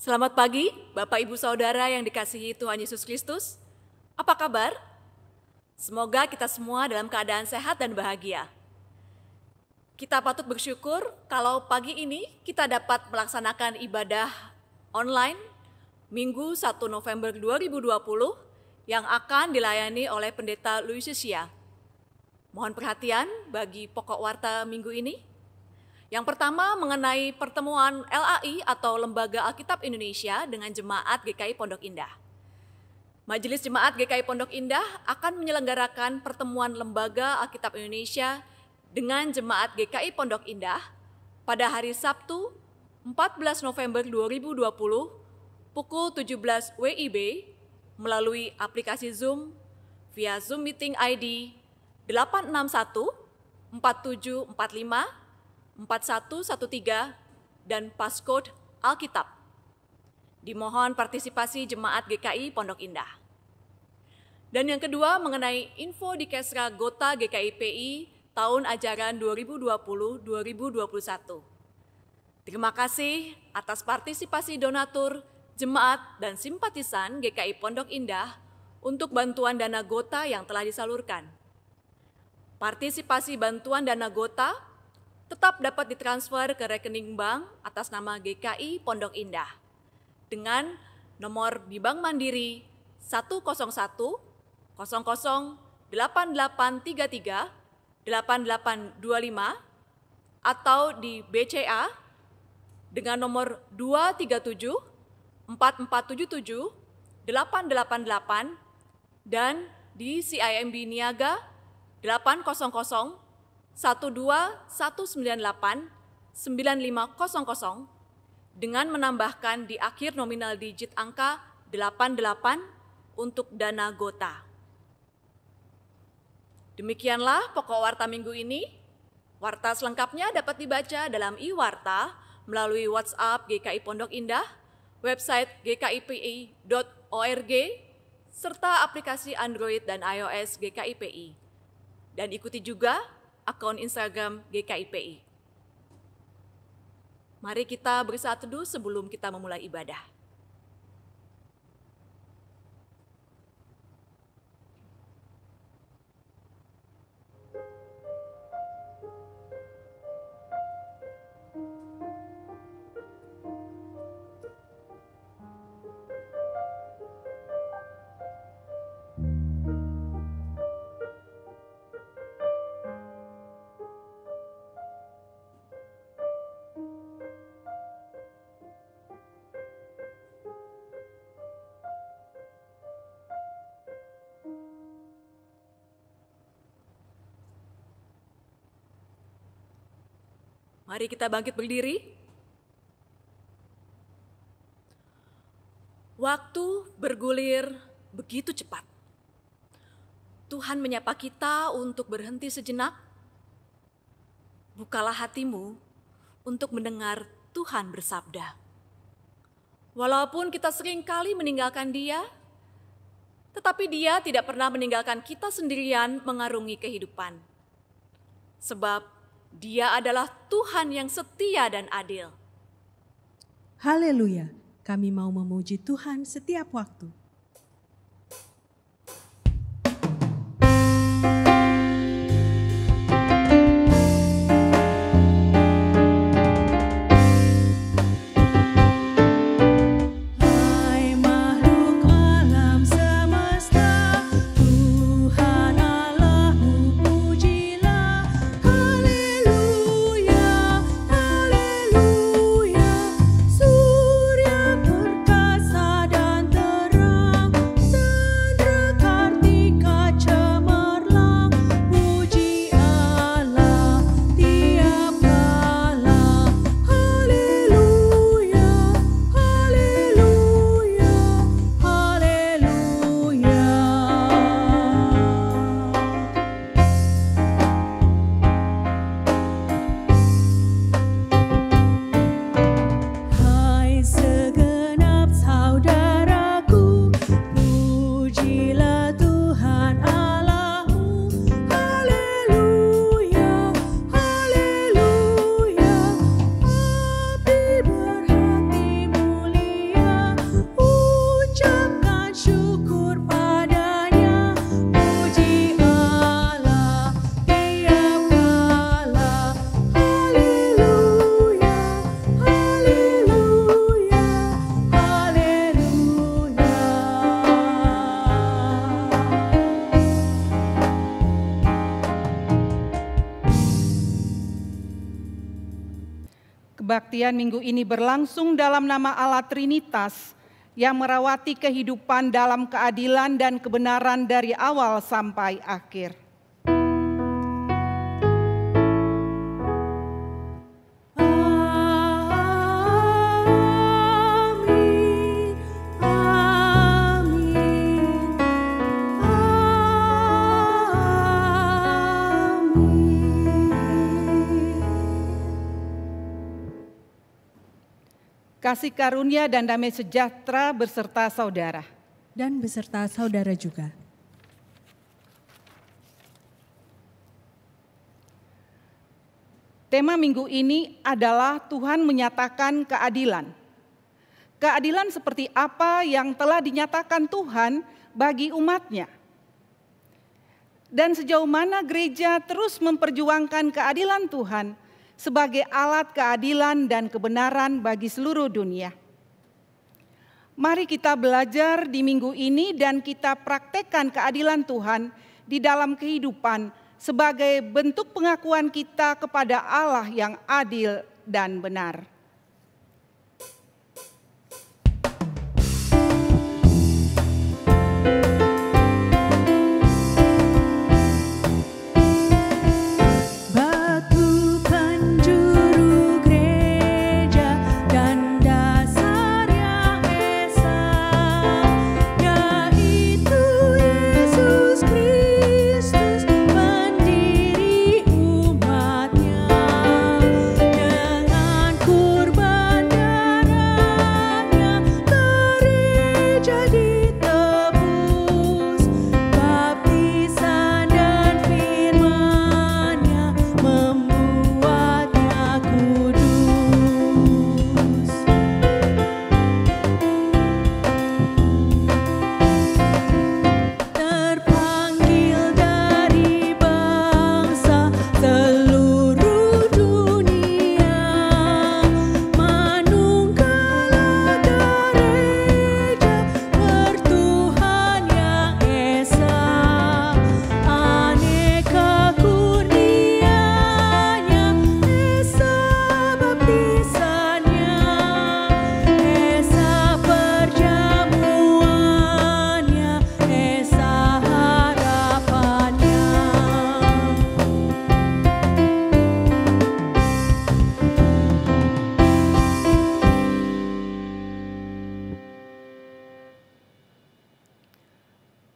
Selamat pagi, Bapak Ibu Saudara yang dikasihi Tuhan Yesus Kristus. Apa kabar? Semoga kita semua dalam keadaan sehat dan bahagia. Kita patut bersyukur kalau pagi ini kita dapat melaksanakan ibadah online Minggu 1 November 2020 yang akan dilayani oleh Pendeta Luisia. Mohon perhatian bagi pokok warta minggu ini. Yang pertama mengenai pertemuan LAI atau Lembaga Alkitab Indonesia dengan Jemaat GKI Pondok Indah. Majelis Jemaat GKI Pondok Indah akan menyelenggarakan pertemuan Lembaga Alkitab Indonesia dengan Jemaat GKI Pondok Indah pada hari Sabtu 14 November 2020 pukul 17 WIB melalui aplikasi Zoom via Zoom Meeting ID 861 4745 4113 dan passcode Alkitab. Dimohon partisipasi Jemaat GKI Pondok Indah. Dan yang kedua mengenai info di Kesra Gota GKIPI tahun ajaran 2020-2021. Terima kasih atas partisipasi donatur, jemaat, dan simpatisan GKI Pondok Indah untuk bantuan dana Gota yang telah disalurkan. Partisipasi bantuan dana Gota tetap dapat ditransfer ke rekening bank atas nama GKI Pondok Indah dengan nomor di Bank Mandiri 101 00 8833 8825 atau di BCA dengan nomor 237 4477 888 dan di CIMB Niaga 800 12198 9500 dengan menambahkan di akhir nominal digit angka 88 untuk dana Gota. Demikianlah pokok warta minggu ini. Warta selengkapnya dapat dibaca dalam e-warta melalui WhatsApp GKI Pondok Indah, website gkipi.org, serta aplikasi Android dan iOS GKIPI. Dan ikuti juga akun Instagram GKIPI. Mari kita bersaat teduh sebelum kita memulai ibadah. Mari kita bangkit berdiri. Waktu bergulir begitu cepat. Tuhan menyapa kita untuk berhenti sejenak. Bukalah hatimu untuk mendengar Tuhan bersabda. Walaupun kita sering kali meninggalkan Dia, tetapi Dia tidak pernah meninggalkan kita sendirian mengarungi kehidupan. Sebab Dia adalah Tuhan yang setia dan adil. Haleluya, kami mau memuji Tuhan setiap waktu. Surya perkasa dan terang. Kebaktian minggu ini berlangsung dalam nama Allah Trinitas yang merawati kehidupan dalam keadilan dan kebenaran dari awal sampai akhir. Kasih karunia dan damai sejahtera beserta saudara. Dan beserta saudara juga. Tema minggu ini adalah Tuhan menyatakan keadilan. Keadilan seperti apa yang telah dinyatakan Tuhan bagi umatnya. Dan sejauh mana gereja terus memperjuangkan keadilan Tuhan sebagai alat keadilan dan kebenaran bagi seluruh dunia. Mari kita belajar di minggu ini dan kita praktekkan keadilan Tuhan di dalam kehidupan sebagai bentuk pengakuan kita kepada Allah yang adil dan benar.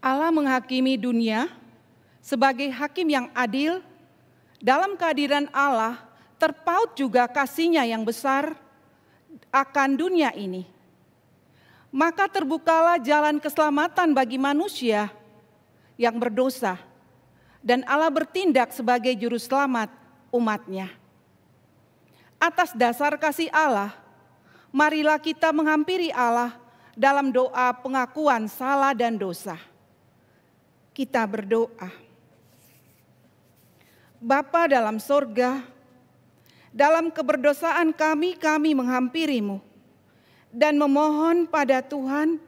Allah menghakimi dunia sebagai hakim yang adil. Dalam kehadiran Allah terpaut juga kasih-Nya yang besar akan dunia ini. Maka terbukalah jalan keselamatan bagi manusia yang berdosa, dan Allah bertindak sebagai juru selamat umat-Nya. Atas dasar kasih Allah, marilah kita menghampiri Allah dalam doa pengakuan salah dan dosa. Kita berdoa. Bapa dalam sorga, dalam keberdosaan kami menghampiri-Mu dan memohon pada Tuhan,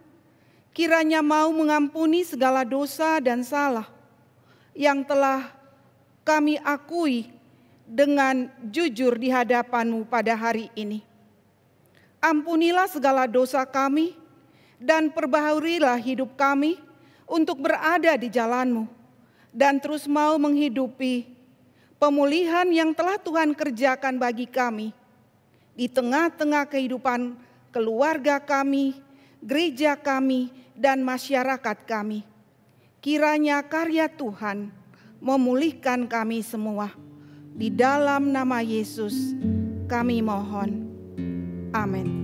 kiranya mau mengampuni segala dosa dan salah yang telah kami akui dengan jujur di hadapan-Mu pada hari ini. Ampunilah segala dosa kami dan perbaharunilah hidup kami untuk berada di jalan-Mu dan terus mau menghidupi pemulihan yang telah Tuhan kerjakan bagi kami di tengah-tengah kehidupan keluarga kami, gereja kami, dan masyarakat kami. Kiranya karya Tuhan memulihkan kami semua. Di dalam nama Yesus kami mohon. Amin.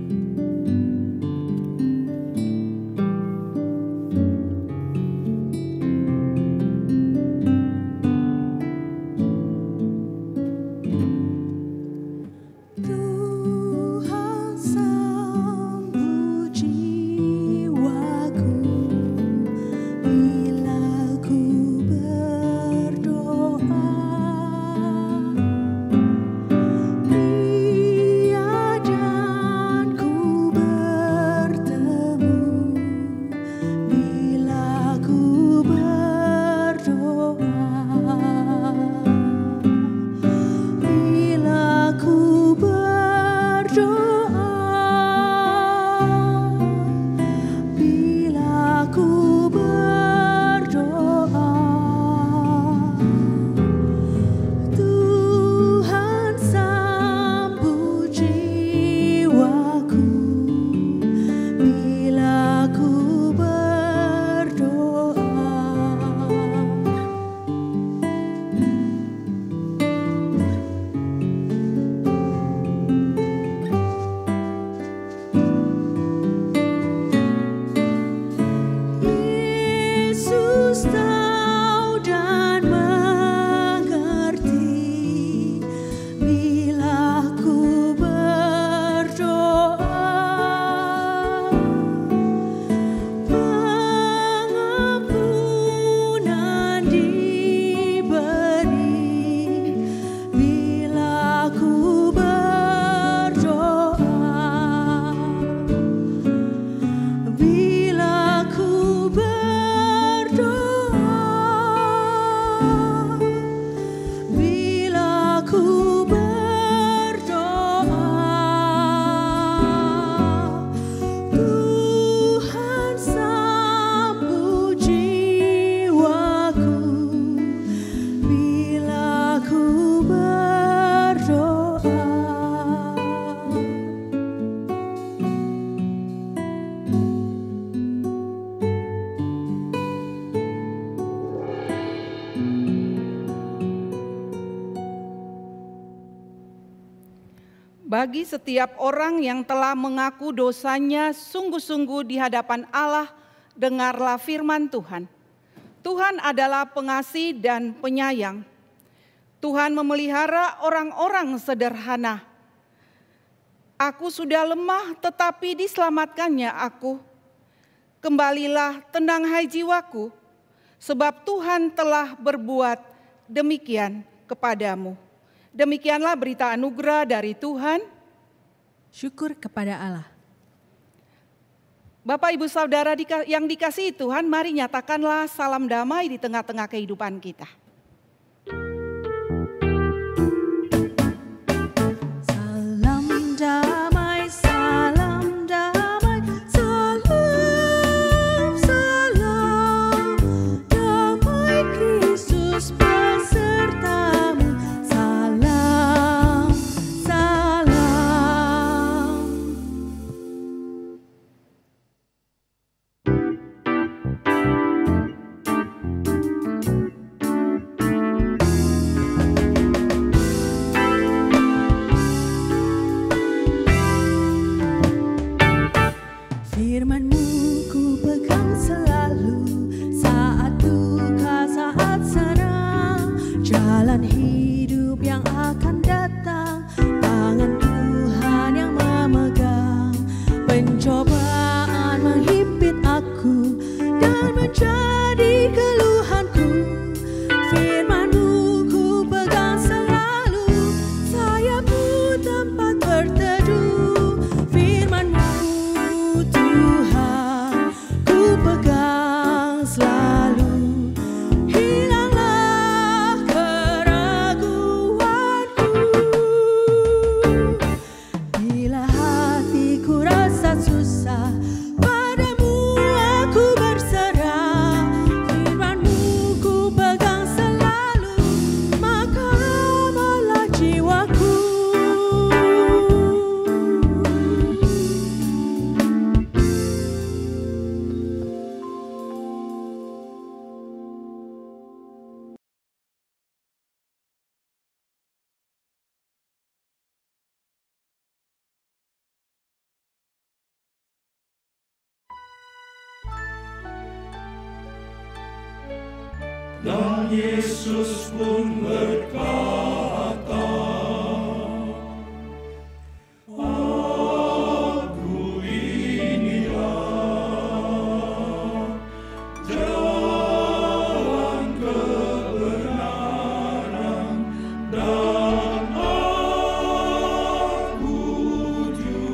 bagi setiap orang yang telah mengaku dosanya sungguh-sungguh di hadapan Allah, dengarlah firman Tuhan. Tuhan adalah pengasih dan penyayang. Tuhan memelihara orang-orang sederhana. Aku sudah lemah tetapi diselamatkannya aku. Kembalilah, tenang hai jiwaku, sebab Tuhan telah berbuat demikian kepadamu. Demikianlah berita anugerah dari Tuhan. Syukur kepada Allah. Bapak, Ibu, Saudara yang dikasihi Tuhan, mari nyatakanlah salam damai di tengah-tengah kehidupan kita. Dan Yesus pun berkata, Aku inilah jalan kebenaran dan aku juga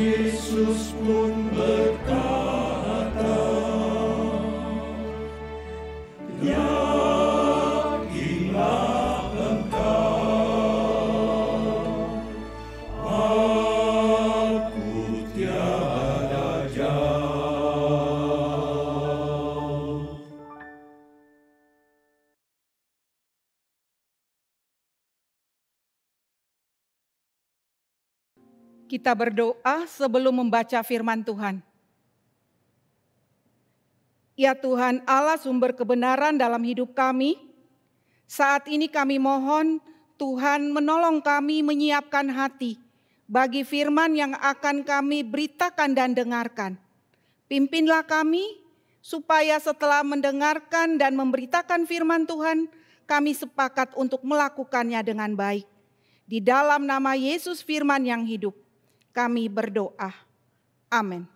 Yesus pun berkata, yakinlah engkau, aku tiada jauh. Kita berdoa sebelum membaca firman Tuhan. Ya Tuhan Allah sumber kebenaran dalam hidup kami, saat ini kami mohon Tuhan menolong kami menyiapkan hati bagi firman yang akan kami beritakan dan dengarkan. Pimpinlah kami supaya setelah mendengarkan dan memberitakan firman Tuhan, kami sepakat untuk melakukannya dengan baik. Di dalam nama Yesus firman yang hidup, kami berdoa. Amin.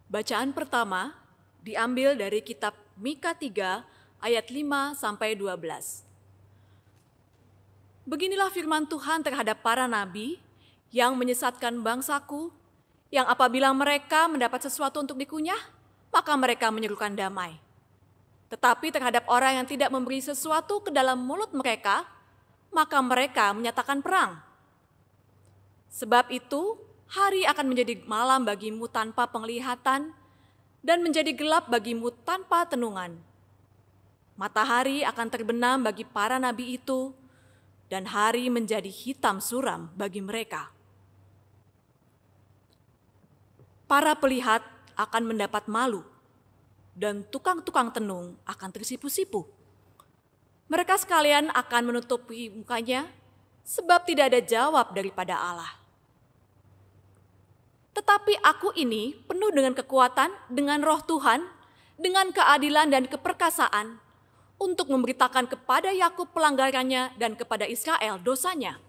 Bacaan pertama diambil dari kitab Mika 3 ayat 5 sampai 12. Beginilah firman Tuhan terhadap para nabi yang menyesatkan bangsaku, yang apabila mereka mendapat sesuatu untuk dikunyah, maka mereka menyerukan damai. Tetapi terhadap orang yang tidak memberi sesuatu ke dalam mulut mereka, maka mereka menyatakan perang. Sebab itu, hari akan menjadi malam bagimu tanpa penglihatan, dan menjadi gelap bagimu tanpa tenungan. Matahari akan terbenam bagi para nabi itu, dan hari menjadi hitam suram bagi mereka. Para pelihat akan mendapat malu, dan tukang-tukang tenung akan tersipu-sipu. Mereka sekalian akan menutupi mukanya, sebab tidak ada jawab daripada Allah. Tetapi aku ini penuh dengan kekuatan, dengan roh Tuhan, dengan keadilan dan keperkasaan, untuk memberitakan kepada Yakub pelanggarannya dan kepada Israel dosanya.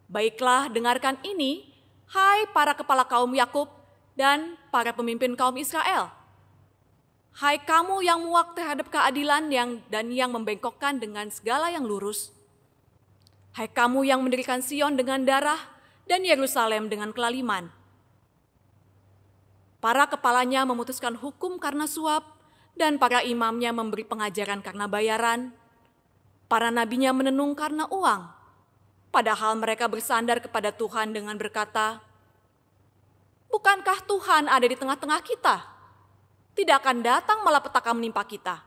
Baiklah, dengarkan ini, hai para kepala kaum Yakub dan para pemimpin kaum Israel. Hai kamu yang muak terhadap keadilan dan yang membengkokkan dengan segala yang lurus. Hai kamu yang mendirikan Sion dengan darah dan Yerusalem dengan kelaliman. Para kepalanya memutuskan hukum karena suap, dan para imamnya memberi pengajaran karena bayaran. Para nabinya menenung karena uang, padahal mereka bersandar kepada Tuhan dengan berkata, bukankah Tuhan ada di tengah-tengah kita? Tidak akan datang malapetaka menimpa kita.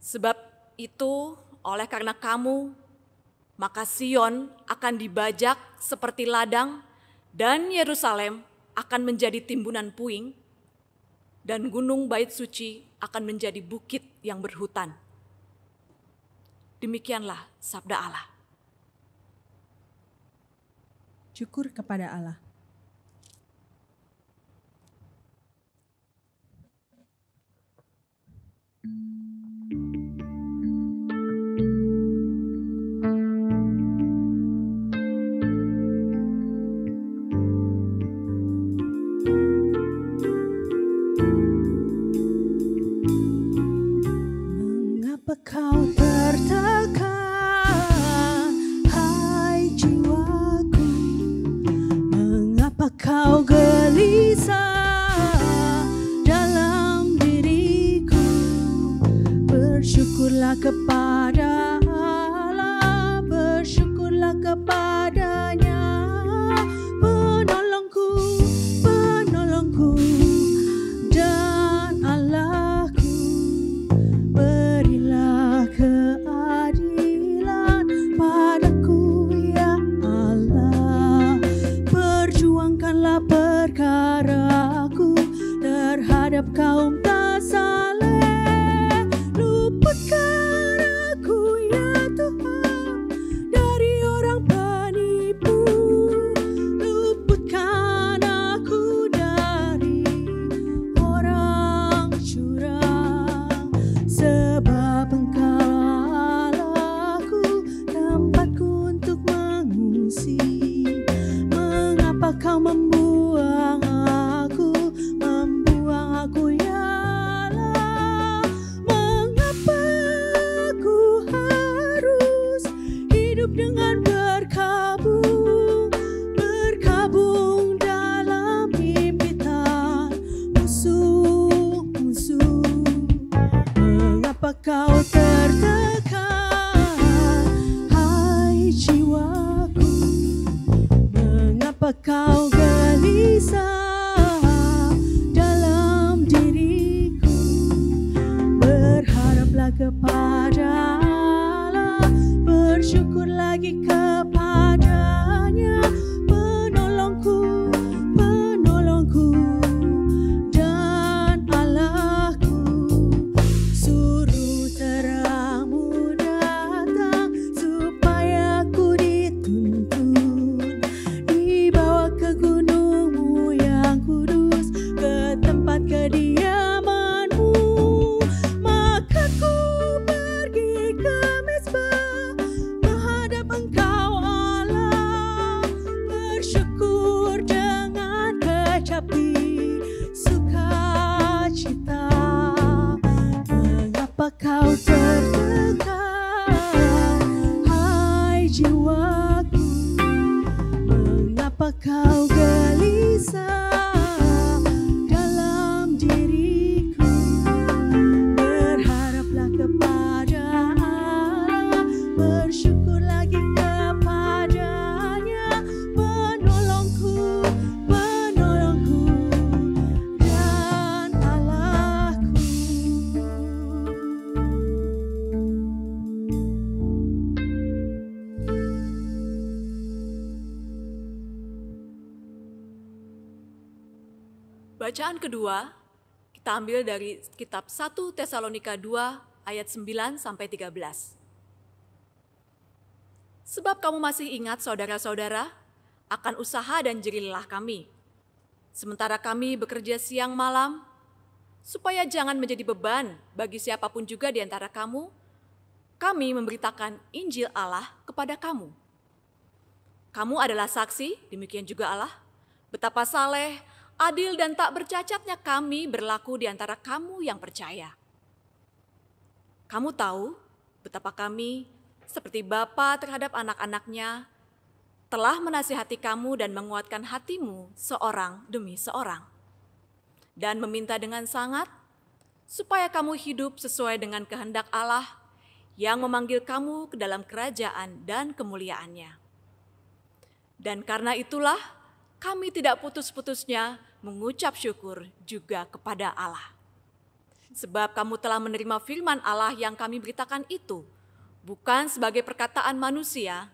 Sebab itu, oleh karena kamu, maka Sion akan dibajak seperti ladang, dan Yerusalem akan menjadi timbunan puing, dan gunung bait suci akan menjadi bukit yang berhutan. Demikianlah sabda Allah. Syukur kepada Allah. Mengapa kau tertekan, hai jiwaku? Mengapa kau gelisah dalam diriku? Bersyukurlah kepada Allah, bersyukurlah kepadanya, penolongku, penolongku dan Allahku. Berilah keadilan padaku, ya Allah. Perjuangkanlah perkaraku terhadap kaum tak saleh. Luputkan dengan berkabung, berkabung dalam impitan musuh-musuh. Mengapa kau tertekan, hai jiwaku? Mengapa kau gelisah dalam diriku? Berharaplah kepada Allah, bersyukur lagi kepadanya, penolongku, penolongku dan Allahku. Suruh terangmu datang supaya ku dituntun, dibawa ke gunungmu yang kudus, ke tempat kediamanmu. Maka ku pergi ke mezbah menghadap Engkau Allah, bersyukur dengan kecapi sukacita. Mengapa kau tertekan, hai jiwaku? Mengapa kau gelisah dalam diriku? Berharaplah kepada Allah, bersyukur lagi kepadanya, penolongku, penolongku dan Allahku. Bacaan kedua kita ambil dari kitab 1 Tesalonika 2 ayat 9 sampai 13. Sebab kamu masih ingat saudara-saudara akan usaha dan jerih kami, sementara kami bekerja siang malam, supaya jangan menjadi beban bagi siapapun juga di antara kamu, kami memberitakan Injil Allah kepada kamu. Kamu adalah saksi, demikian juga Allah, betapa saleh, adil dan tak bercacatnya kami berlaku di antara kamu yang percaya. Kamu tahu betapa kami, seperti bapa terhadap anak-anaknya, telah menasihati kamu dan menguatkan hatimu seorang demi seorang, dan meminta dengan sangat supaya kamu hidup sesuai dengan kehendak Allah yang memanggil kamu ke dalam kerajaan dan kemuliaannya. Dan karena itulah kami tidak putus-putusnya mengucap syukur juga kepada Allah. Sebab kamu telah menerima firman Allah yang kami beritakan itu, bukan sebagai perkataan manusia,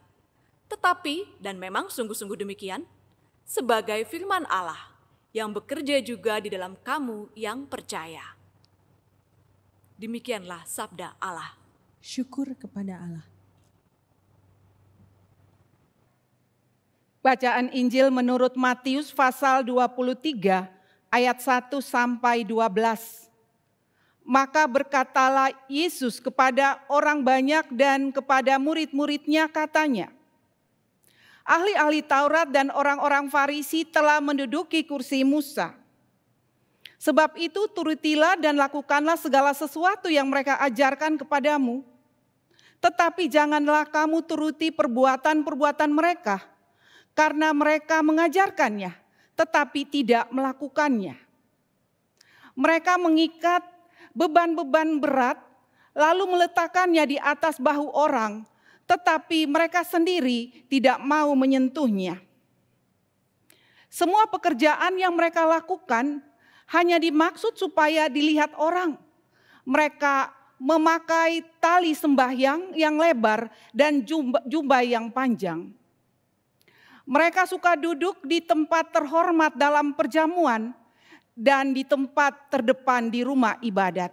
tetapi, dan memang sungguh-sungguh demikian, sebagai firman Allah yang bekerja juga di dalam kamu yang percaya. Demikianlah sabda Allah. Syukur kepada Allah. Bacaan Injil menurut Matius pasal 23 ayat 1 sampai 12. Maka berkatalah Yesus kepada orang banyak dan kepada murid-muridnya katanya, ahli-ahli Taurat dan orang-orang Farisi telah menduduki kursi Musa. Sebab itu turutilah dan lakukanlah segala sesuatu yang mereka ajarkan kepadamu. Tetapi janganlah kamu turuti perbuatan-perbuatan mereka, karena mereka mengajarkannya, tetapi tidak melakukannya. Mereka mengikat beban-beban berat, lalu meletakkannya di atas bahu orang, tetapi mereka sendiri tidak mau menyentuhnya. Semua pekerjaan yang mereka lakukan hanya dimaksud supaya dilihat orang. Mereka memakai tali sembahyang yang lebar dan jubah yang panjang. Mereka suka duduk di tempat terhormat dalam perjamuan dan di tempat terdepan di rumah ibadat.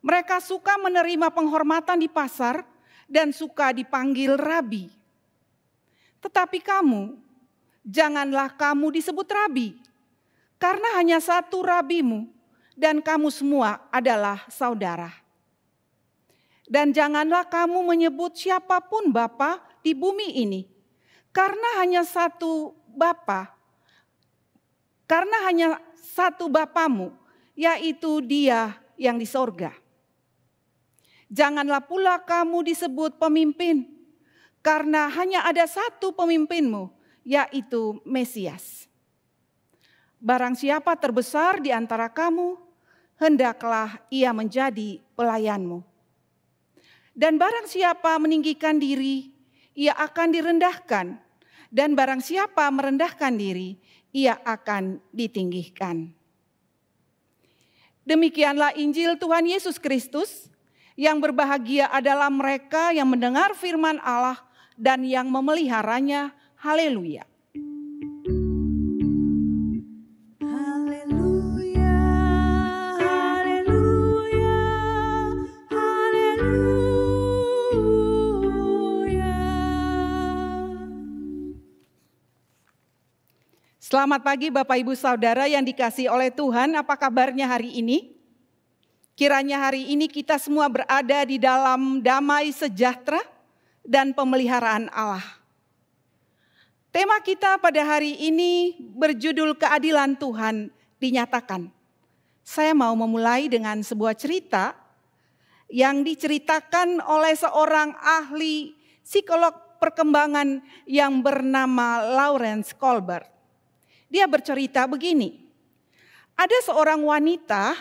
Mereka suka menerima penghormatan di pasar dan suka dipanggil rabi. Tetapi kamu, janganlah kamu disebut rabi, karena hanya satu rabimu dan kamu semua adalah saudara. Dan janganlah kamu menyebut siapapun bapa di bumi ini, karena hanya satu Bapa, karena hanya satu Bapamu, yaitu Dia yang di sorga. Janganlah pula kamu disebut pemimpin, karena hanya ada satu pemimpinmu, yaitu Mesias. Barang siapa terbesar di antara kamu, hendaklah ia menjadi pelayanmu. Dan barang siapa meninggikan diri, ia akan direndahkan. Dan barang siapa merendahkan diri, ia akan ditinggikan. Demikianlah Injil Tuhan Yesus Kristus. Yang berbahagia adalah mereka yang mendengar firman Allah dan yang memeliharanya. Haleluya. Haleluya, haleluya, haleluya. Selamat pagi Bapak Ibu Saudara yang dikasihi oleh Tuhan. Apa kabarnya hari ini? Kiranya hari ini kita semua berada di dalam damai sejahtera dan pemeliharaan Allah. Tema kita pada hari ini berjudul Keadilan Tuhan Dinyatakan. Saya mau memulai dengan sebuah cerita yang diceritakan oleh seorang ahli psikolog perkembangan yang bernama Lawrence Kohlberg. Dia bercerita begini, ada seorang wanita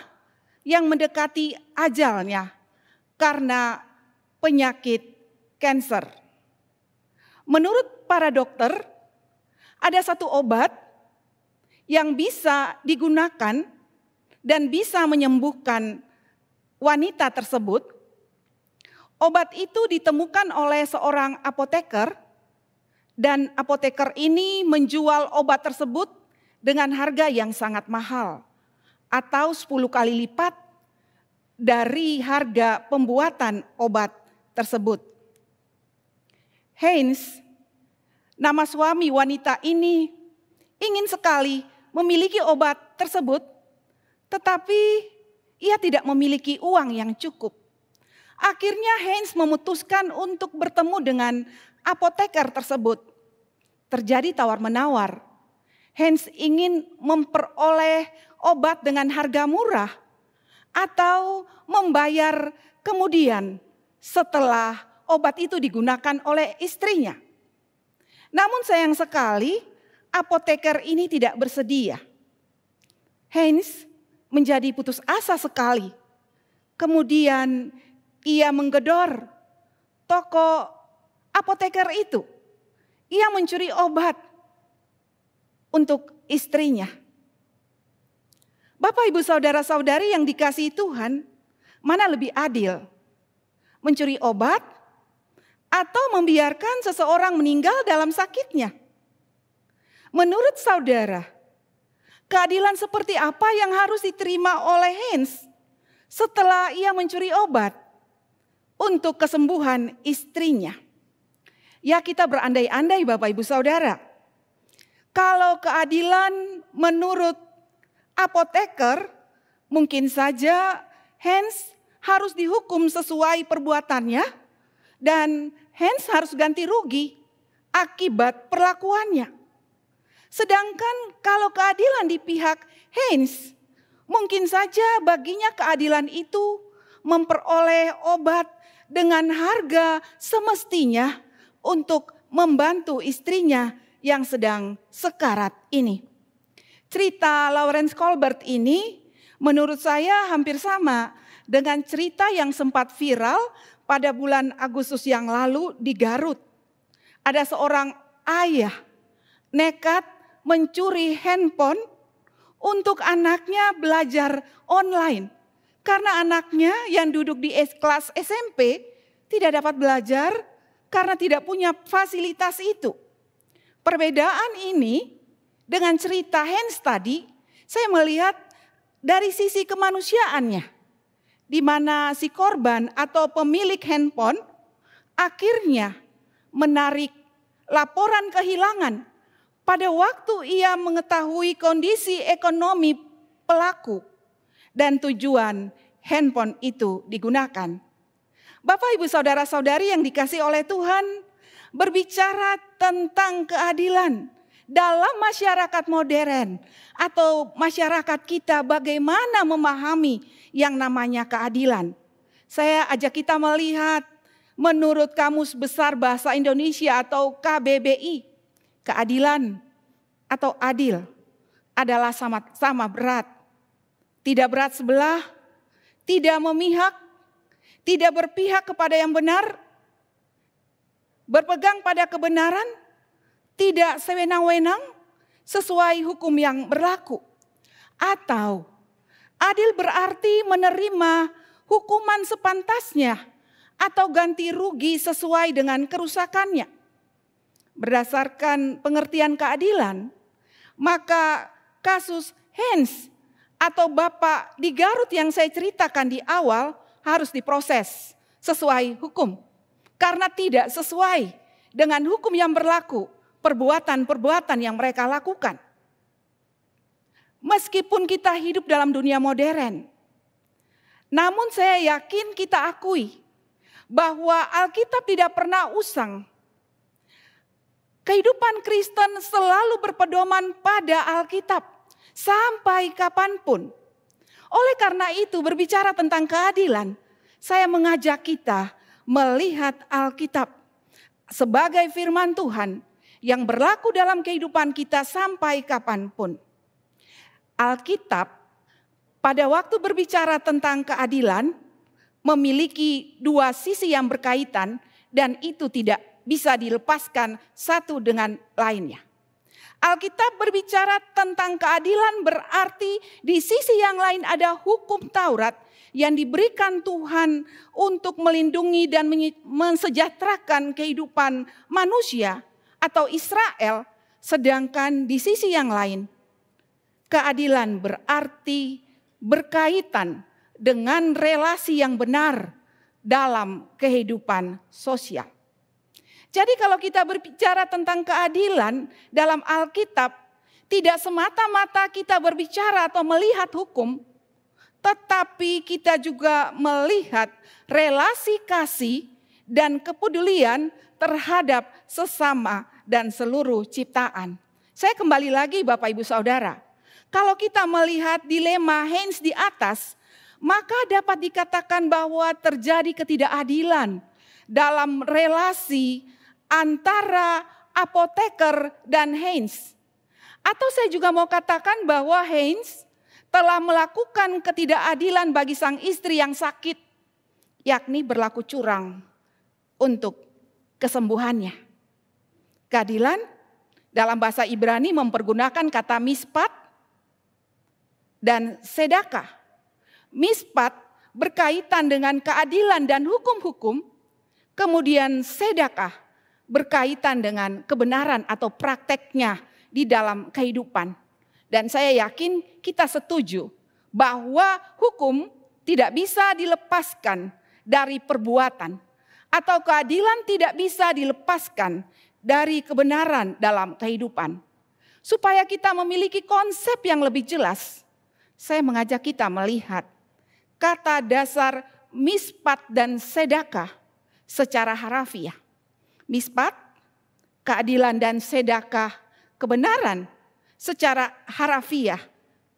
yang mendekati ajalnya karena penyakit kanker. Menurut para dokter, ada satu obat yang bisa digunakan dan bisa menyembuhkan wanita tersebut. Obat itu ditemukan oleh seorang apoteker dan apoteker ini menjual obat tersebut dengan harga yang sangat mahal atau 10 kali lipat dari harga pembuatan obat tersebut. Heinz, nama suami wanita ini, ingin sekali memiliki obat tersebut, tetapi ia tidak memiliki uang yang cukup. Akhirnya Heinz memutuskan untuk bertemu dengan apoteker tersebut. Terjadi tawar-menawar. Heinz ingin memperoleh obat dengan harga murah atau membayar kemudian setelah obat itu digunakan oleh istrinya. Namun sayang sekali apoteker ini tidak bersedia. Heinz menjadi putus asa sekali. Kemudian ia menggedor toko apoteker itu. Ia mencuri obat untuk istrinya. Bapak, Ibu, Saudara-saudari yang dikasihi Tuhan, mana lebih adil? Mencuri obat atau membiarkan seseorang meninggal dalam sakitnya? Menurut saudara, keadilan seperti apa yang harus diterima oleh Heinz setelah ia mencuri obat untuk kesembuhan istrinya? Ya, kita berandai-andai Bapak Ibu Saudara. Kalau keadilan menurut apoteker, mungkin saja Heinz harus dihukum sesuai perbuatannya dan Heinz harus ganti rugi akibat perlakuannya. Sedangkan kalau keadilan di pihak Heinz, mungkin saja baginya keadilan itu memperoleh obat dengan harga semestinya untuk membantu istrinya yang sedang sekarat ini. Cerita Lawrence Kohlberg ini menurut saya hampir sama dengan cerita yang sempat viral pada bulan Agustus yang lalu di Garut. Ada seorang ayah nekat mencuri handphone untuk anaknya belajar online. Karena anaknya yang duduk di kelas SMP tidak dapat belajar karena tidak punya fasilitas itu. Perbedaan ini dengan cerita Heinz tadi, saya melihat dari sisi kemanusiaannya, di mana si korban atau pemilik handphone akhirnya menarik laporan kehilangan pada waktu ia mengetahui kondisi ekonomi pelaku dan tujuan handphone itu digunakan. Bapak, Ibu, Saudara-saudari yang dikasihi oleh Tuhan, berbicara tentang keadilan dalam masyarakat modern atau masyarakat kita, bagaimana memahami yang namanya keadilan. Saya ajak kita melihat Menurut Kamus Besar Bahasa Indonesia atau KBBI, keadilan atau adil adalah sama berat. Tidak berat sebelah, tidak memihak, tidak berpihak kepada yang benar, berpegang pada kebenaran, tidak sewenang-wenang sesuai hukum yang berlaku. Atau adil berarti menerima hukuman sepantasnya atau ganti rugi sesuai dengan kerusakannya. Berdasarkan pengertian keadilan, maka kasus Heinz atau Bapak di Garut yang saya ceritakan di awal harus diproses sesuai hukum. Karena tidak sesuai dengan hukum yang berlaku, perbuatan-perbuatan yang mereka lakukan. Meskipun kita hidup dalam dunia modern, namun saya yakin kita akui bahwa Alkitab tidak pernah usang. Kehidupan Kristen selalu berpedoman pada Alkitab sampai kapanpun. Oleh karena itu berbicara tentang keadilan, saya mengajak kita melihat Alkitab sebagai firman Tuhan yang berlaku dalam kehidupan kita sampai kapanpun. Alkitab pada waktu berbicara tentang keadilan memiliki dua sisi yang berkaitan dan itu tidak bisa dilepaskan satu dengan lainnya. Alkitab berbicara tentang keadilan berarti di sisi yang lain ada hukum Taurat yang diberikan Tuhan untuk melindungi dan mensejahterakan kehidupan manusia atau Israel. Sedangkan di sisi yang lain, keadilan berarti berkaitan dengan relasi yang benar dalam kehidupan sosial. Jadi kalau kita berbicara tentang keadilan dalam Alkitab, tidak semata-mata kita berbicara atau melihat hukum, tetapi kita juga melihat relasi kasih dan kepedulian terhadap sesama dan seluruh ciptaan. Saya kembali lagi Bapak Ibu Saudara, kalau kita melihat dilema Heinz di atas, maka dapat dikatakan bahwa terjadi ketidakadilan dalam relasi antara apoteker dan Heinz. Atau saya juga mau katakan bahwa Heinz telah melakukan ketidakadilan bagi sang istri yang sakit, yakni berlaku curang untuk kesembuhannya. Keadilan dalam bahasa Ibrani mempergunakan kata mispat dan sedekah. Mispat berkaitan dengan keadilan dan hukum-hukum, kemudian sedekah berkaitan dengan kebenaran atau prakteknya di dalam kehidupan. Dan saya yakin kita setuju bahwa hukum tidak bisa dilepaskan dari perbuatan. Atau keadilan tidak bisa dilepaskan dari kebenaran dalam kehidupan. Supaya kita memiliki konsep yang lebih jelas, saya mengajak kita melihat kata dasar mispat dan sedekah secara harafiah. Mispat, keadilan dan sedekah kebenaran secara harafiah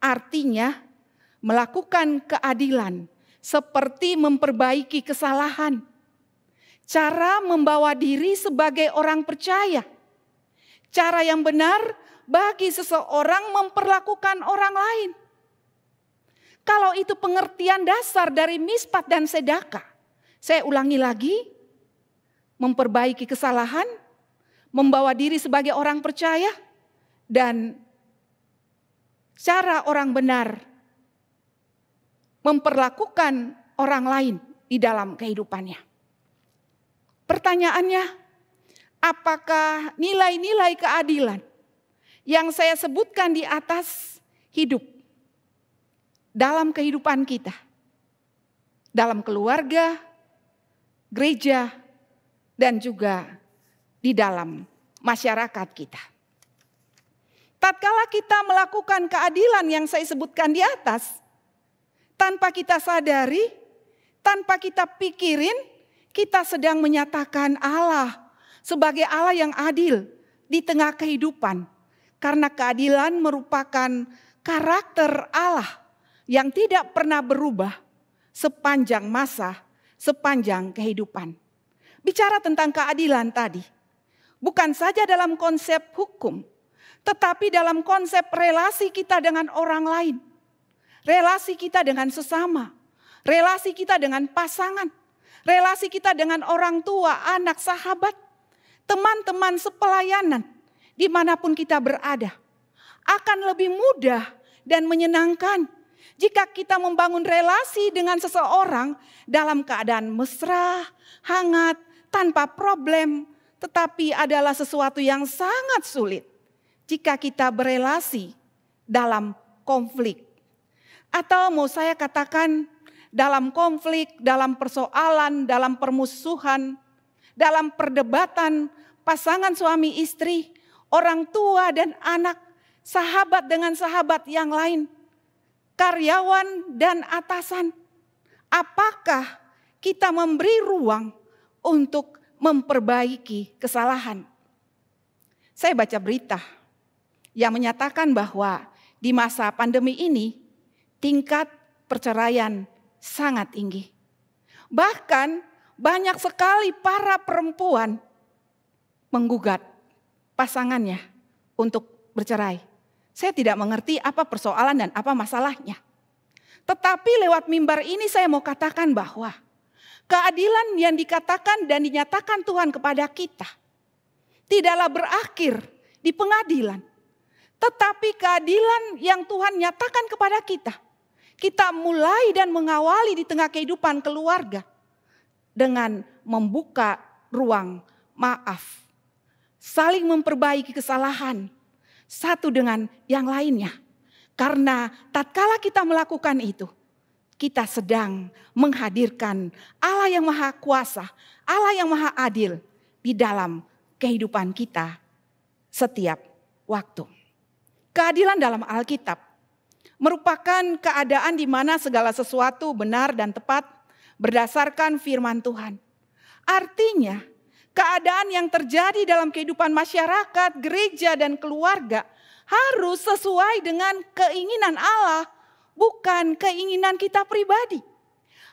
artinya melakukan keadilan seperti memperbaiki kesalahan. Cara membawa diri sebagai orang percaya. Cara yang benar bagi seseorang memperlakukan orang lain. Kalau itu pengertian dasar dari mispat dan sedekah, saya ulangi lagi, memperbaiki kesalahan, membawa diri sebagai orang percaya, dan cara orang benar memperlakukan orang lain di dalam kehidupannya. Pertanyaannya, apakah nilai-nilai keadilan yang saya sebutkan di atas hidup dalam kehidupan kita, dalam keluarga, gereja, dan juga di dalam masyarakat kita. Tatkala kita melakukan keadilan yang saya sebutkan di atas, tanpa kita sadari, tanpa kita pikirin, kita sedang menyatakan Allah sebagai Allah yang adil di tengah kehidupan. Karena keadilan merupakan karakter Allah yang tidak pernah berubah sepanjang masa, sepanjang kehidupan. bicara tentang keadilan tadi, bukan saja dalam konsep hukum, tetapi dalam konsep relasi kita dengan orang lain, relasi kita dengan sesama, relasi kita dengan pasangan, relasi kita dengan orang tua, anak, sahabat, teman-teman sepelayanan, dimanapun kita berada. Akan lebih mudah dan menyenangkan jika kita membangun relasi dengan seseorang dalam keadaan mesra, hangat, tanpa problem, tetapi adalah sesuatu yang sangat sulit jika kita berelasi dalam konflik. Atau mau saya katakan dalam konflik, dalam persoalan, dalam permusuhan, dalam perdebatan pasangan suami istri, orang tua dan anak, sahabat dengan sahabat yang lain, karyawan dan atasan. Apakah kita memberi ruang untuk memperbaiki kesalahan? Saya baca berita yang menyatakan bahwa di masa pandemi ini tingkat perceraian sangat tinggi. Bahkan banyak sekali para perempuan menggugat pasangannya untuk bercerai. Saya tidak mengerti apa persoalan dan apa masalahnya. Tetapi lewat mimbar ini saya mau katakan bahwa keadilan yang dikatakan dan dinyatakan Tuhan kepada kita tidaklah berakhir di pengadilan. Tetapi keadilan yang Tuhan nyatakan kepada kita, kita mulai dan mengawali di tengah kehidupan keluarga dengan membuka ruang maaf, saling memperbaiki kesalahan satu dengan yang lainnya. Karena tatkala kita melakukan itu, kita sedang menghadirkan Allah yang Maha Kuasa, Allah yang Maha Adil di dalam kehidupan kita setiap waktu. Keadilan dalam Alkitab merupakan keadaan di mana segala sesuatu benar dan tepat berdasarkan firman Tuhan. Artinya, keadaan yang terjadi dalam kehidupan masyarakat, gereja, dan keluarga harus sesuai dengan keinginan Allah, bukan keinginan kita pribadi.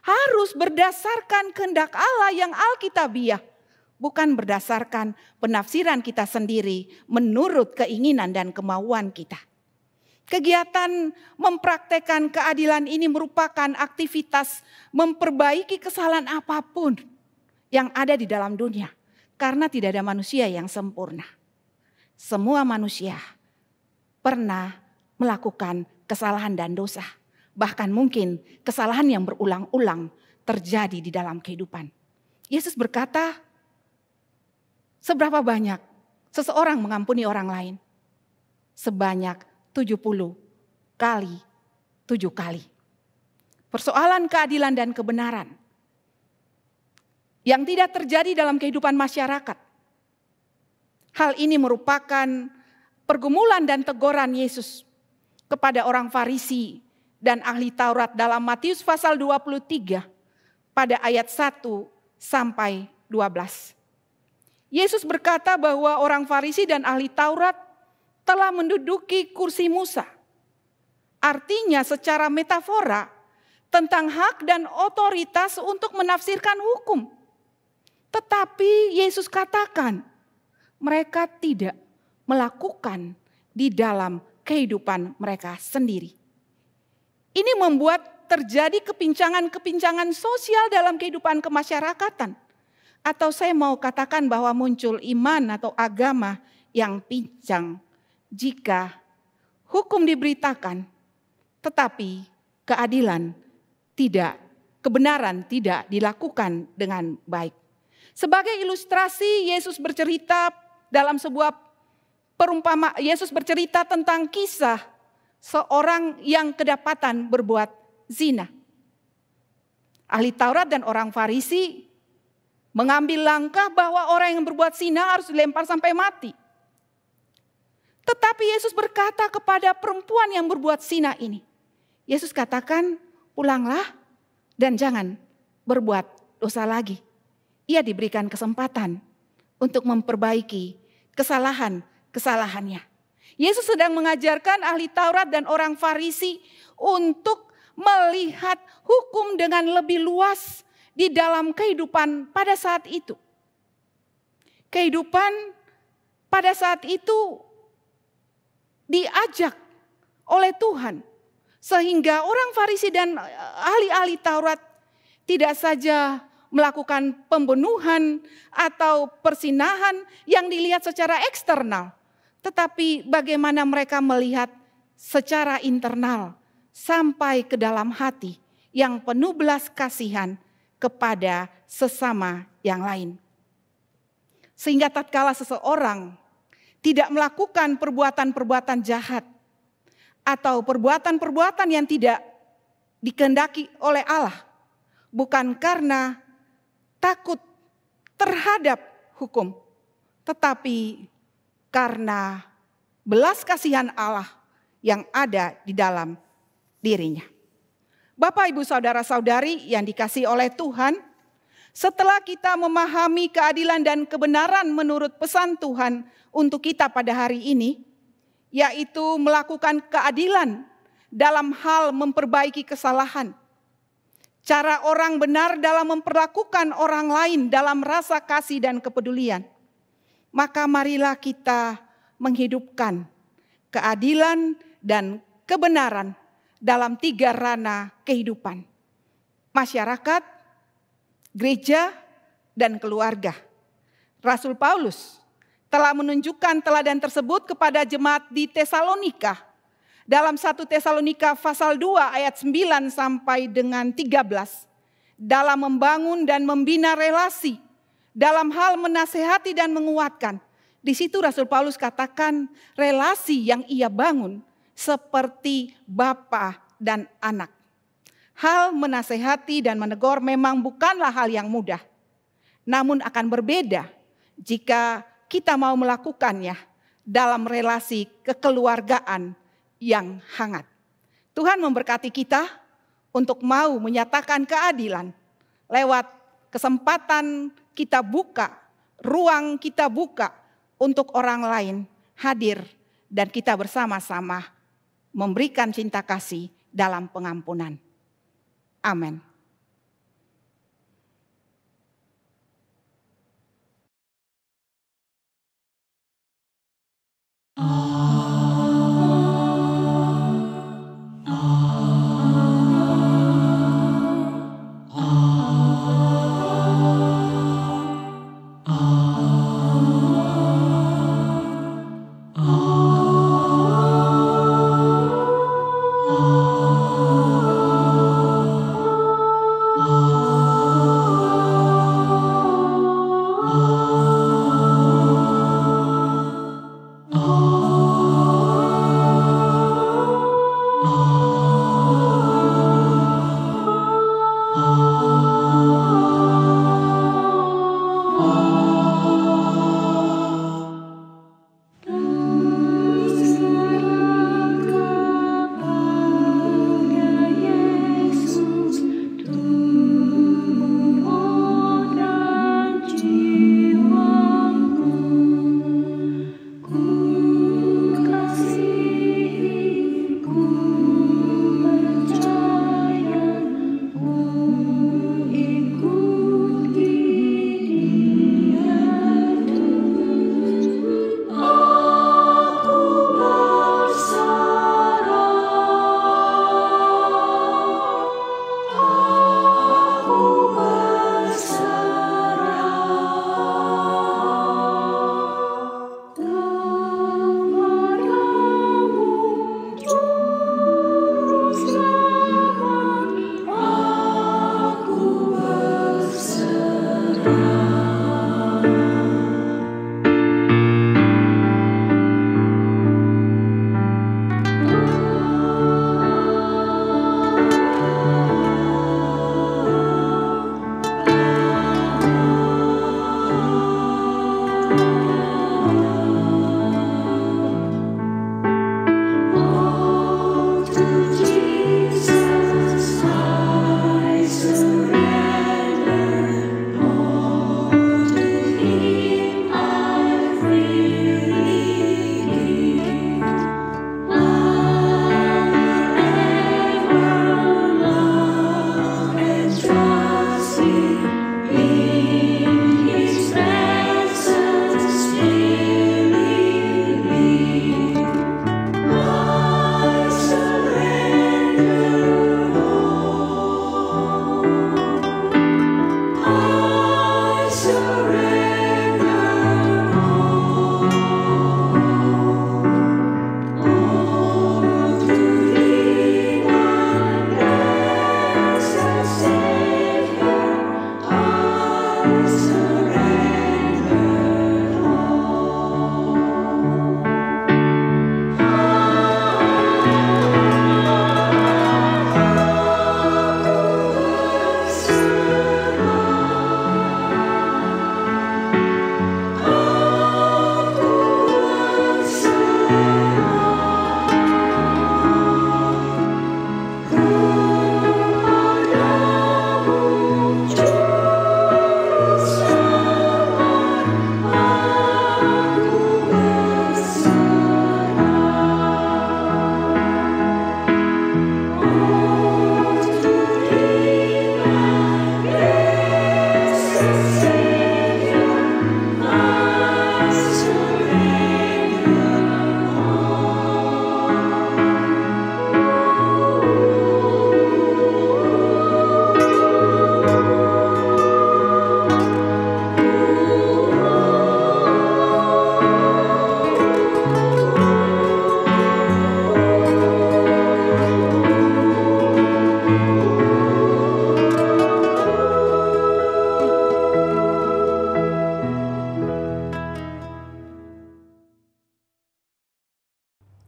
Harus berdasarkan kehendak Allah yang alkitabiah, bukan berdasarkan penafsiran kita sendiri menurut keinginan dan kemauan kita. Kegiatan mempraktekkan keadilan ini merupakan aktivitas memperbaiki kesalahan apapun yang ada di dalam dunia. Karena tidak ada manusia yang sempurna. Semua manusia pernah melakukan kesalahan dan dosa. Bahkan mungkin kesalahan yang berulang-ulang terjadi di dalam kehidupan. Yesus berkata, seberapa banyak seseorang mengampuni orang lain? Sebanyak 70 kali 7 kali. Persoalan keadilan dan kebenaran yang tidak terjadi dalam kehidupan masyarakat. Hal ini merupakan pergumulan dan teguran Yesus kepada orang Farisi dan ahli Taurat dalam Matius pasal 23 pada ayat 1 sampai 12. Yesus berkata bahwa orang Farisi dan ahli Taurat telah menduduki kursi Musa. Artinya secara metafora tentang hak dan otoritas untuk menafsirkan hukum. Tetapi Yesus katakan mereka tidak melakukan di dalam kehidupan mereka sendiri. Ini membuat terjadi kepincangan-kepincangan sosial dalam kehidupan kemasyarakatan. Atau saya mau katakan bahwa muncul iman atau agama yang pincang jika hukum diberitakan tetapi keadilan tidak, kebenaran tidak dilakukan dengan baik. Sebagai ilustrasi, Yesus bercerita dalam sebuah perumpamaan. Yesus bercerita tentang kisah seorang yang kedapatan berbuat zina. Ahli Taurat dan orang Farisi mengambil langkah bahwa orang yang berbuat zina harus dilempar sampai mati. Tetapi Yesus berkata kepada perempuan yang berbuat zina ini, Yesus katakan, pulanglah dan jangan berbuat dosa lagi. Ia diberikan kesempatan untuk memperbaiki kesalahan-kesalahannya. Yesus sedang mengajarkan ahli Taurat dan orang Farisi untuk melihat hukum dengan lebih luas di dalam kehidupan pada saat itu. kehidupan pada saat itu diajak oleh Tuhan. Sehingga orang Farisi dan ahli-ahli Taurat tidak saja melakukan pembunuhan atau persinahan yang dilihat secara eksternal. Tetapi bagaimana mereka melihat secara internal sampai ke dalam hati yang penuh belas kasihan kepada sesama yang lain. Sehingga tatkala seseorang tidak melakukan perbuatan-perbuatan jahat atau perbuatan-perbuatan yang tidak dikehendaki oleh Allah, bukan karena takut terhadap hukum, tetapi karena belas kasihan Allah yang ada di dalam dirinya. Bapak, Ibu, saudara-saudari yang dikasihi oleh Tuhan, setelah kita memahami keadilan dan kebenaran menurut pesan Tuhan untuk kita pada hari ini, yaitu melakukan keadilan dalam hal memperbaiki kesalahan, cara orang benar dalam memperlakukan orang lain dalam rasa kasih dan kepedulian, maka marilah kita menghidupkan keadilan dan kebenaran dalam 3 ranah kehidupan: masyarakat, gereja, dan keluarga. Rasul Paulus telah menunjukkan teladan tersebut kepada jemaat di Tesalonika. Dalam 1 Tesalonika pasal 2 ayat 9 sampai dengan 13. Dalam membangun dan membina relasi, dalam hal menasehati dan menguatkan. Di situ Rasul Paulus katakan relasi yang ia bangun seperti bapa dan anak. Hal menasehati dan menegur memang bukanlah hal yang mudah. Namun akan berbeda jika kita mau melakukannya dalam relasi kekeluargaan yang hangat. Tuhan memberkati kita untuk mau menyatakan keadilan lewat kesempatan kita buka, ruang kita buka untuk orang lain hadir dan kita bersama-sama memberikan cinta kasih dalam pengampunan. Amin.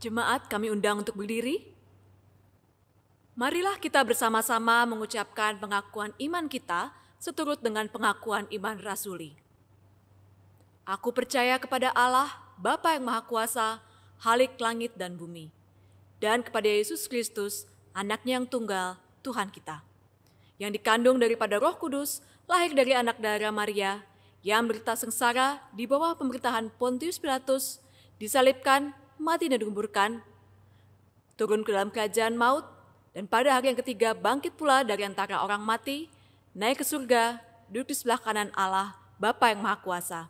Jemaat, kami undang untuk berdiri. Marilah kita bersama-sama mengucapkan pengakuan iman kita seturut dengan pengakuan iman rasuli. Aku percaya kepada Allah, Bapa yang Maha Kuasa, Khalik langit dan bumi, dan kepada Yesus Kristus, Anaknya yang tunggal, Tuhan kita, yang dikandung daripada Roh Kudus, lahir dari anak darah Maria, yang menderita sengsara di bawah pemerintahan Pontius Pilatus, disalibkan, mati dan dikuburkan, turun ke dalam kerajaan maut, dan pada hari yang ketiga bangkit pula dari antara orang mati, naik ke surga, duduk di sebelah kanan Allah, Bapa yang Maha Kuasa.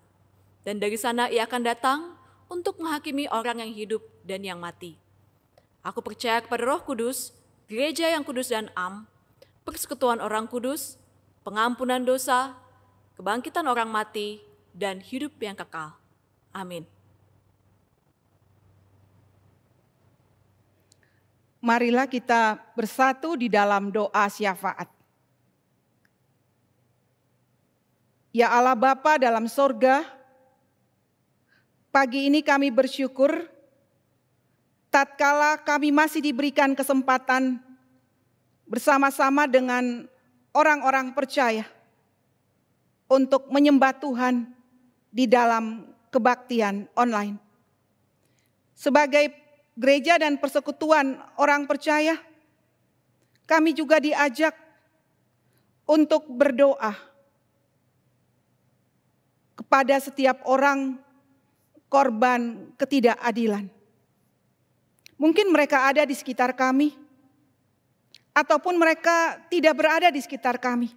Dan dari sana ia akan datang untuk menghakimi orang yang hidup dan yang mati. Aku percaya kepada Roh Kudus, gereja yang kudus dan am, persekutuan orang kudus, pengampunan dosa, kebangkitan orang mati, dan hidup yang kekal. Amin. Marilah kita bersatu di dalam doa syafaat. Ya Allah Bapa dalam sorga, pagi ini kami bersyukur tatkala kami masih diberikan kesempatan bersama-sama dengan orang-orang percaya untuk menyembah Tuhan di dalam kebaktian online. Sebagai gereja dan persekutuan orang percaya, kami juga diajak untuk berdoa kepada setiap orang korban ketidakadilan. Mungkin mereka ada di sekitar kami, ataupun mereka tidak berada di sekitar kami.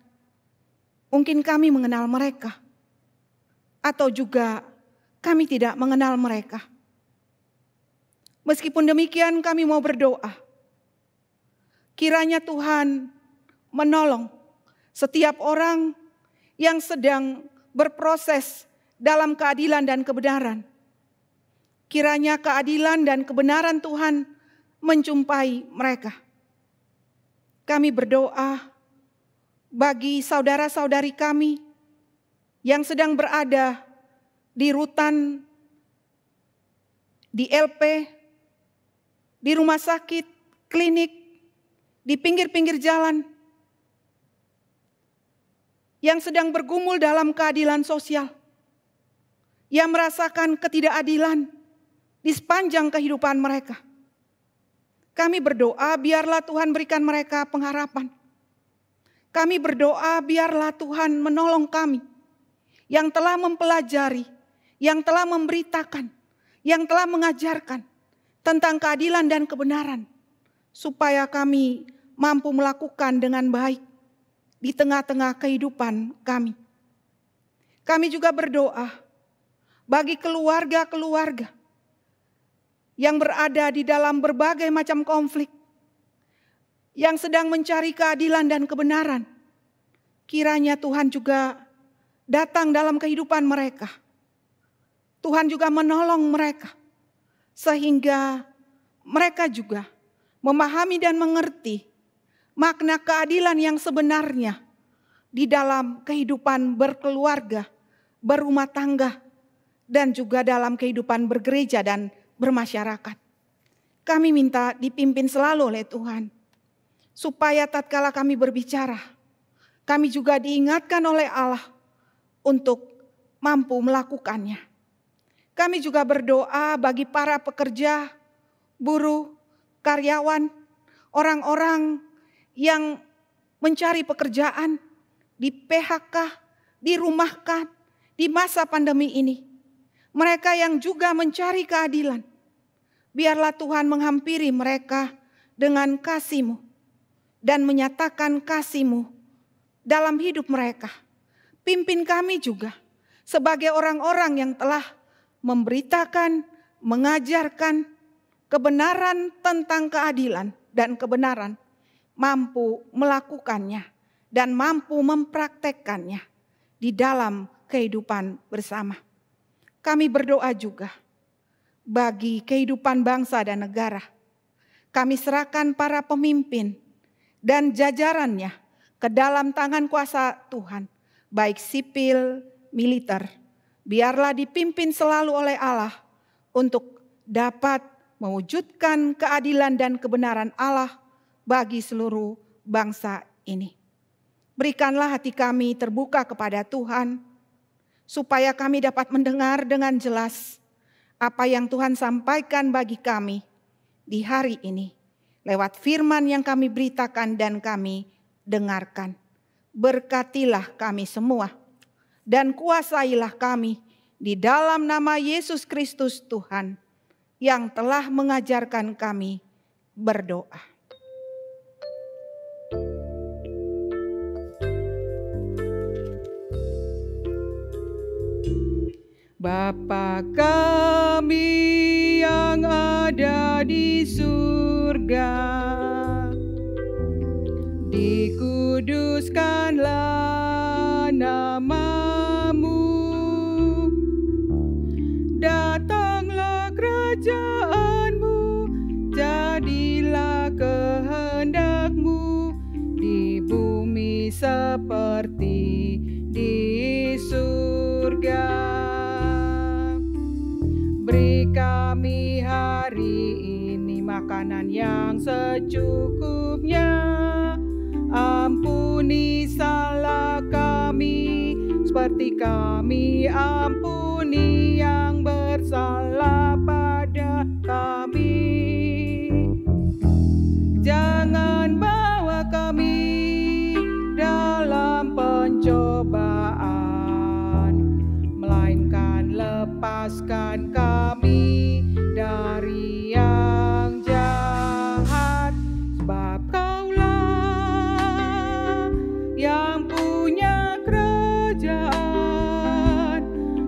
Mungkin kami mengenal mereka, atau juga kami tidak mengenal mereka. Meskipun demikian kami mau berdoa, kiranya Tuhan menolong setiap orang yang sedang berproses dalam keadilan dan kebenaran. Kiranya keadilan dan kebenaran Tuhan menjumpai mereka. Kami berdoa bagi saudara-saudari kami yang sedang berada di rutan, di LP, di rumah sakit, klinik, di pinggir-pinggir jalan, yang sedang bergumul dalam keadilan sosial, yang merasakan ketidakadilan di sepanjang kehidupan mereka. Kami berdoa biarlah Tuhan berikan mereka pengharapan. Kami berdoa biarlah Tuhan menolong kami yang telah mempelajari, yang telah memberitakan, yang telah mengajarkan tentang keadilan dan kebenaran, supaya kami mampu melakukan dengan baik di tengah-tengah kehidupan kami. Kami juga berdoa bagi keluarga-keluarga yang berada di dalam berbagai macam konflik, yang sedang mencari keadilan dan kebenaran. Kiranya Tuhan juga datang dalam kehidupan mereka. Tuhan juga menolong mereka sehingga mereka juga memahami dan mengerti makna keadilan yang sebenarnya di dalam kehidupan berkeluarga, berumah tangga, dan juga dalam kehidupan bergereja dan bermasyarakat. Kami minta dipimpin selalu oleh Tuhan, supaya tatkala kami berbicara, kami juga diingatkan oleh Allah untuk mampu melakukannya. Kami juga berdoa bagi para pekerja, buruh, karyawan, orang-orang yang mencari pekerjaan, di PHK, dirumahkan, di masa pandemi ini. Mereka yang juga mencari keadilan. Biarlah Tuhan menghampiri mereka dengan kasih-Mu dan menyatakan kasih-Mu dalam hidup mereka. Pimpin kami juga sebagai orang-orang yang telah memberitakan, mengajarkan kebenaran tentang keadilan dan kebenaran, mampu melakukannya dan mampu mempraktekkannya di dalam kehidupan bersama. Kami berdoa juga bagi kehidupan bangsa dan negara. Kami serahkan para pemimpin dan jajarannya ke dalam tangan kuasa Tuhan, baik sipil, militer. Biarlah dipimpin selalu oleh Allah untuk dapat mewujudkan keadilan dan kebenaran Allah bagi seluruh bangsa ini. Berikanlah hati kami terbuka kepada Tuhan, supaya kami dapat mendengar dengan jelas apa yang Tuhan sampaikan bagi kami di hari ini, lewat firman yang kami beritakan dan kami dengarkan. Berkatilah kami semua, dan kuasailah kami di dalam nama Yesus Kristus Tuhan, yang telah mengajarkan kami berdoa. Bapa kami yang ada di surga, dikuduskanlah nama-Mu, datanglah kerajaan-Mu, jadilah kehendak-Mu di bumi seperti di surga. Beri kami hari ini makanan yang secukupnya. Ampuni salah kami seperti kami ampuni yang bersalah pada kami. Jangan bawa kami dalam pencobaan, melainkan lepaskan kami dari yang jahat. Sebab Kaulah yang punya kerajaan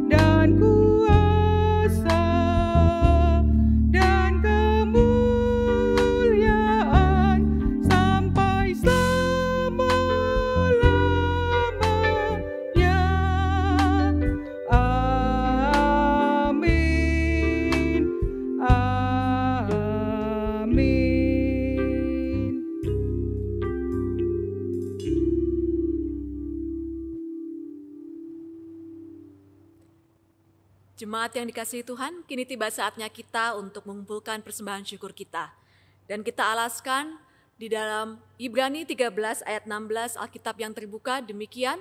dan kuasa dan kemuliaan sampai selama-lamanya. Amin. Amin. Jemaat yang dikasihi Tuhan, kini tiba saatnya kita untuk mengumpulkan persembahan syukur kita. Dan kita alaskan di dalam Ibrani 13 ayat 16 Alkitab yang terbuka demikian.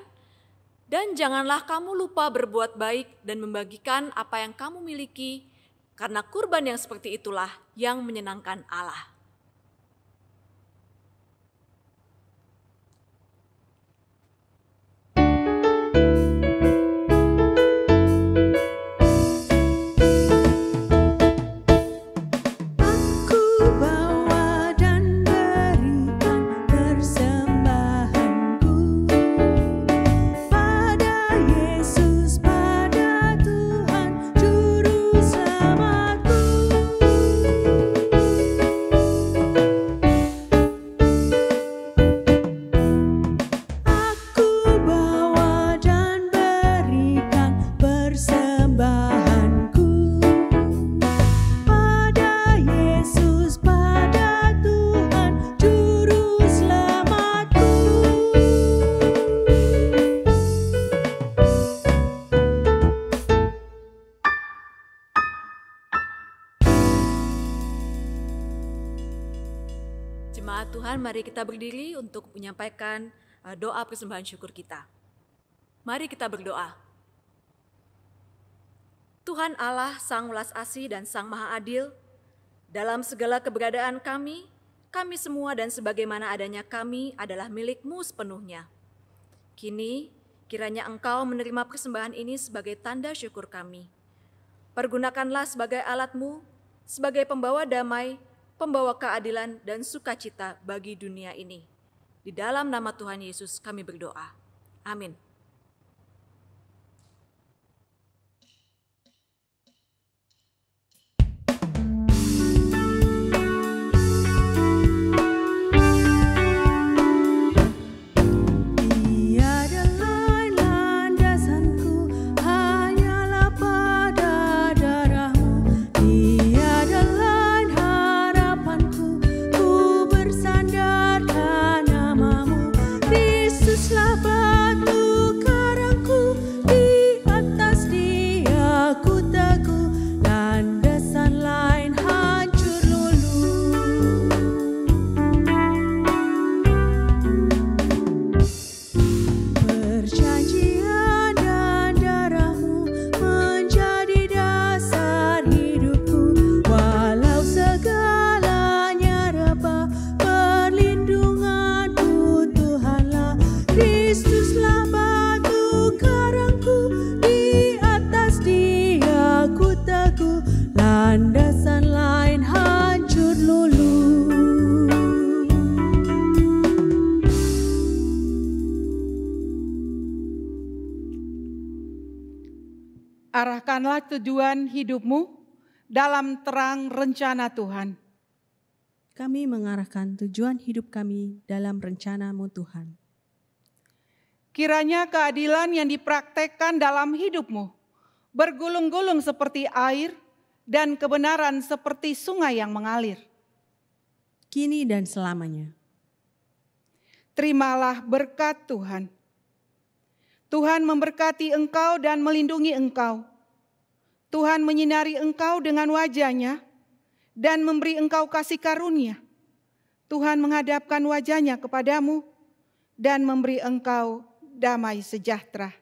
Dan janganlah kamu lupa berbuat baik dan membagikan apa yang kamu miliki, karena kurban yang seperti itulah yang menyenangkan Allah. Aku bawa dan berikan persembahanku pada Yesus, pada Tuhan Juru Selamatku. Tuhan, mari kita berdiri untuk menyampaikan doa persembahan syukur kita. Mari kita berdoa. Tuhan Allah, Sang Welas Asih dan Sang Maha Adil, dalam segala keberadaan kami semua dan sebagaimana adanya kami adalah milik-Mu sepenuhnya. Kini, kiranya Engkau menerima persembahan ini sebagai tanda syukur kami. Pergunakanlah sebagai alat-Mu, sebagai pembawa damai, pembawa keadilan dan sukacita bagi dunia ini. Di dalam nama Tuhan Yesus kami berdoa. Amin. Arahkanlah tujuan hidupmu dalam terang rencana Tuhan. Kami mengarahkan tujuan hidup kami dalam rencana-Mu Tuhan. Kiranya keadilan yang dipraktekkan dalam hidupmu bergulung-gulung seperti air dan kebenaran seperti sungai yang mengalir. Kini dan selamanya. Terimalah berkat Tuhan. Tuhan memberkati engkau dan melindungi engkau. Tuhan menyinari engkau dengan wajah-Nya dan memberi engkau kasih karunia. Tuhan menghadapkan wajah-Nya kepadamu dan memberi engkau damai sejahtera.